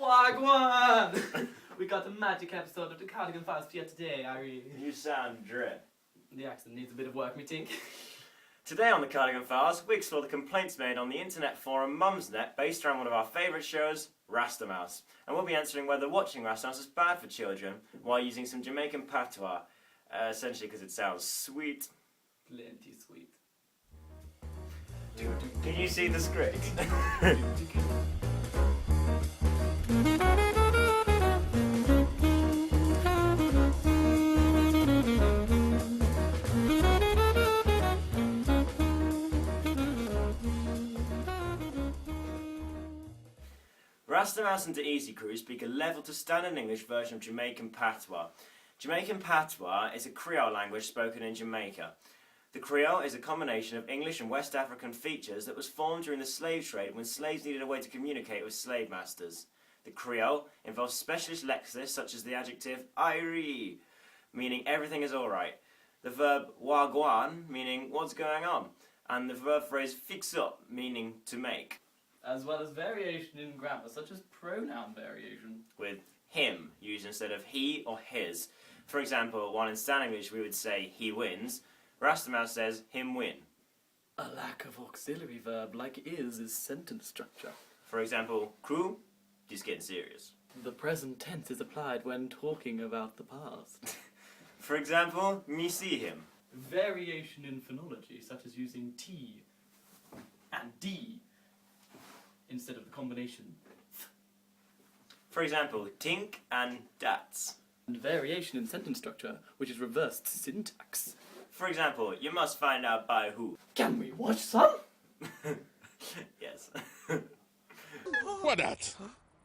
Wagwan! We got the magic episode of the Cardigan Files for you today, Irene. You sound dread. The accent needs a bit of work, me think. Today on the Cardigan Files, we explore the complaints made on the internet forum Mumsnet based around one of our favourite shows, Rastamouse. And we'll be answering whether watching Rastamouse is bad for children while using some Jamaican patois, essentially because it sounds sweet. Plenty sweet. Can you see the script? Rastamouse and the Easy Crew speak a level to standard English version of Jamaican patois. Jamaican patois is a Creole language spoken in Jamaica. The Creole is a combination of English and West African features that was formed during the slave trade when slaves needed a way to communicate with slave masters. The Creole involves specialist lexis such as the adjective "irie," meaning everything is alright, the verb wagwan, meaning what's going on, and the verb phrase fix up, meaning to make. As well as variation in grammar, such as pronoun variation. With him used instead of he or his. For example, while in standard English we would say he wins, Rastamouse says him win. A lack of auxiliary verb like is sentence structure. For example, crew, just getting serious. The present tense is applied when talking about the past. For example, me see him. Variation in phonology, such as using T and D instead of the combination th. For example, tink and dats. And variation in sentence structure, which is reversed syntax. For example, you must find out by who. Can we watch some? Yes. What that?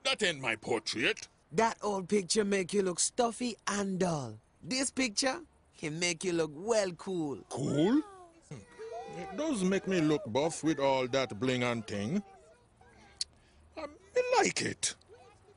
That ain't my portrait. That old picture make you look stuffy and dull. This picture can make you look well cool. Cool? It does make me look buff with all that bling and thing. I like it.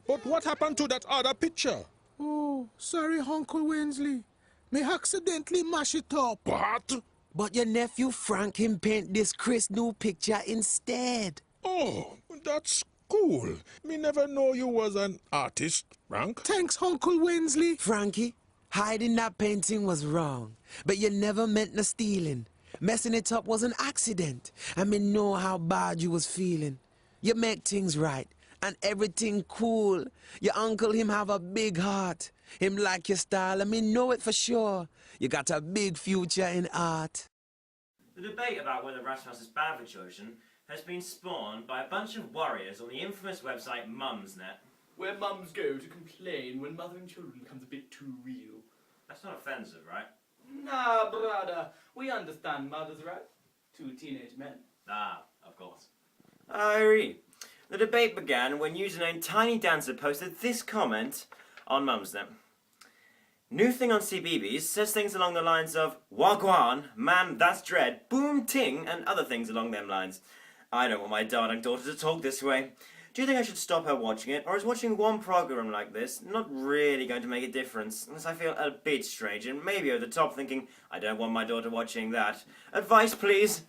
But what happened to that other picture? Oh, sorry, Uncle Wensley. Me accidentally mash it up. What? But your nephew Frank him paint this crisp new picture instead. Oh, that's cool. Me never know you was an artist, Frank. Thanks, Uncle Wensley. Frankie, hiding that painting was wrong. But you never meant no stealing. Messing it up was an accident. I me know how bad you was feeling. You make things right. And everything cool. Your uncle him have a big heart. Him like your style, I mean know it for sure. You got a big future in art. The debate about whether Rastamouse is bad for children has been spawned by a bunch of warriors on the infamous website Mumsnet. Where mums go to complain when mothering children becomes a bit too real. That's not offensive, right? Nah, brother. We understand mothers, right? Two teenage men. Ah, of course. Irie. The debate began when username Tiny Dancer posted this comment on Mumsnet. New thing on CBeebies says things along the lines of Wagwan, man, that's dread, boom ting, and other things along them lines. I don't want my darling daughter to talk this way. Do you think I should stop her watching it, or is watching one program like this not really going to make a difference, unless I feel a bit strange and maybe over the top thinking, I don't want my daughter watching that. Advice, please?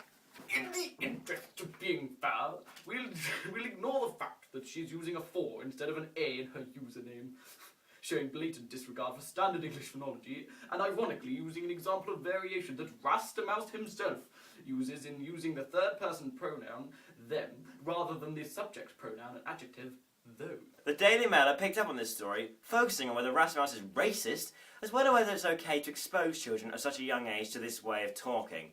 In the interest of being fair, we'll ignore the fact that she's using a 4 instead of an A in her username, showing blatant disregard for standard English phonology, and ironically using an example of variation that Rastamouse himself uses in using the third-person pronoun them rather than the subject pronoun and adjective those. The Daily Mail have picked up on this story, focusing on whether Rastamouse is racist, as well as whether it's okay to expose children at such a young age to this way of talking.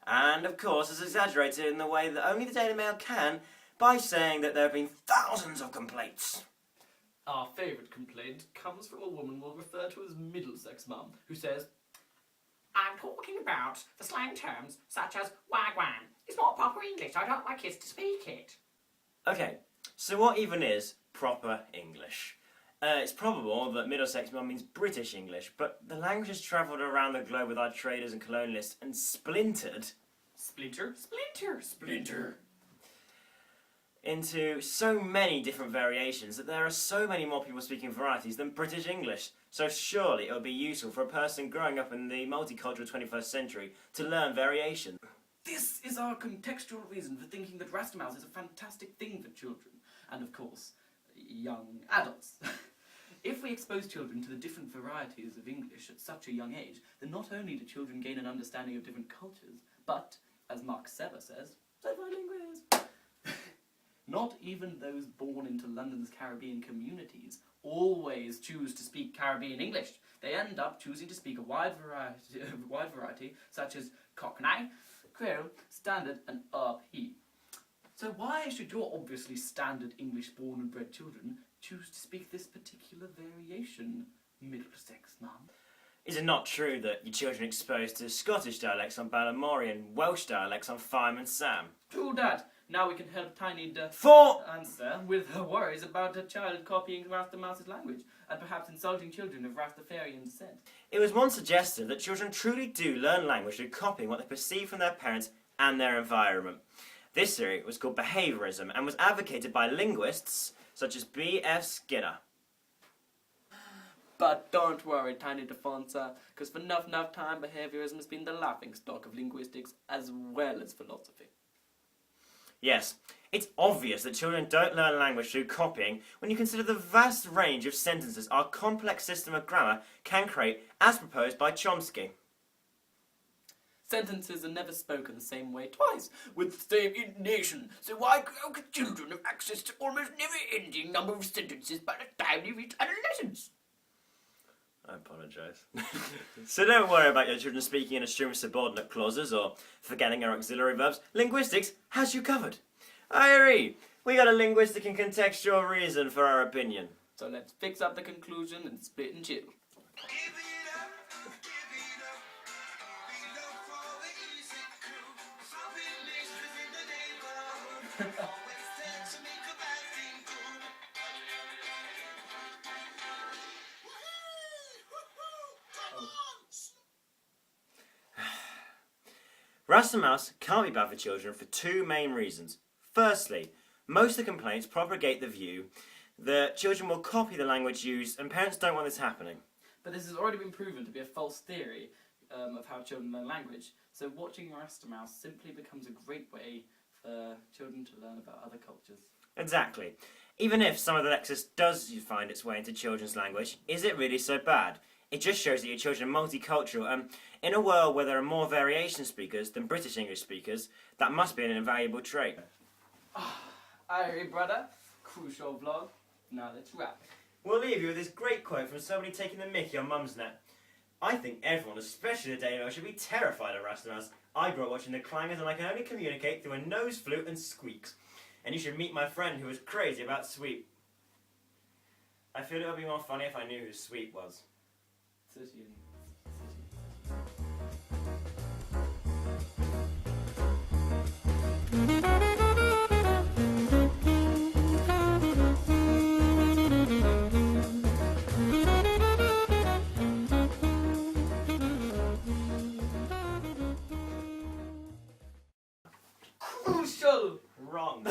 And, of course, it's exaggerated in the way that only the Daily Mail can by saying that there have been thousands of complaints. Our favourite complaint comes from a woman we'll refer to as Middlesex Mum, who says, I'm talking about the slang terms such as wagwan. It's not proper English, I don't like kids to speak it. Okay, so what even is proper English? It's probable that Middlesex Mum means British English, but the language has travelled around the globe with our traders and colonialists and splintered. Splinter, splinter, splinter. Into so many different variations that there are so many more people speaking varieties than British English. So surely it would be useful for a person growing up in the multicultural 21st century to learn variation. This is our contextual reason for thinking that Rastamouse is a fantastic thing for children. And of course, young adults. If we expose children to the different varieties of English at such a young age, then not only do children gain an understanding of different cultures, but, as Mark Sever says, so far linguists. Not even those born into London's Caribbean communities always choose to speak Caribbean English. They end up choosing to speak a wide variety such as Cockney, Creole, Standard and RP. So why should your obviously standard English born and bred children choose to speak this particular variation, Middlesex man? Is it not true that your children are exposed to Scottish dialects on Ballymorey and Welsh dialects on Fireman Sam? True that. Now we can help Tiny answer with her worries about her child copying Rastamouse's language and perhaps insulting children of Rastafarian descent. It was once suggested that children truly do learn language through copying what they perceive from their parents and their environment. This theory was called behaviourism and was advocated by linguists such as P.S Skinner. But don't worry, Tiny Defonsa, because for enough time behaviourism has been the laughingstock of linguistics as well as philosophy. Yes, it's obvious that children don't learn language through copying when you consider the vast range of sentences our complex system of grammar can create as proposed by Chomsky. Sentences are never spoken the same way twice, with the same intonation, so why could children have access to almost never-ending number of sentences by the time they reach adolescence? I apologise. So don't worry about your children speaking in a stream of subordinate clauses or forgetting their auxiliary verbs. Linguistics has you covered. I agree. We got a linguistic and contextual reason for our opinion. So let's fix up the conclusion and split and chill. Rastamouse can't be bad for children for two main reasons. Firstly, most of the complaints propagate the view that children will copy the language used and parents don't want this happening. But this has already been proven to be a false theory of how children learn language, so watching Rastamouse simply becomes a great way for children to learn about other cultures. Exactly. Even if some of the lexicon does find its way into children's language, is it really so bad? It just shows that your children are multicultural, and in a world where there are more variation speakers than British English speakers, that must be an invaluable trait. Alright, brother. Crucial vlog. Now let's wrap. We'll leave you with this great quote from somebody taking the mickey on Mumsnet. I think everyone, especially the Daily should be terrified of Rastamouse. I grew up watching the clangers and I can only communicate through a nose flute and squeaks. And you should meet my friend who was crazy about Sweet. I feel it would be more funny if I knew who Sweet was. Crucial! Wrong.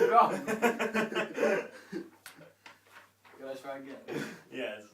Wrong. You want to try again? Yes.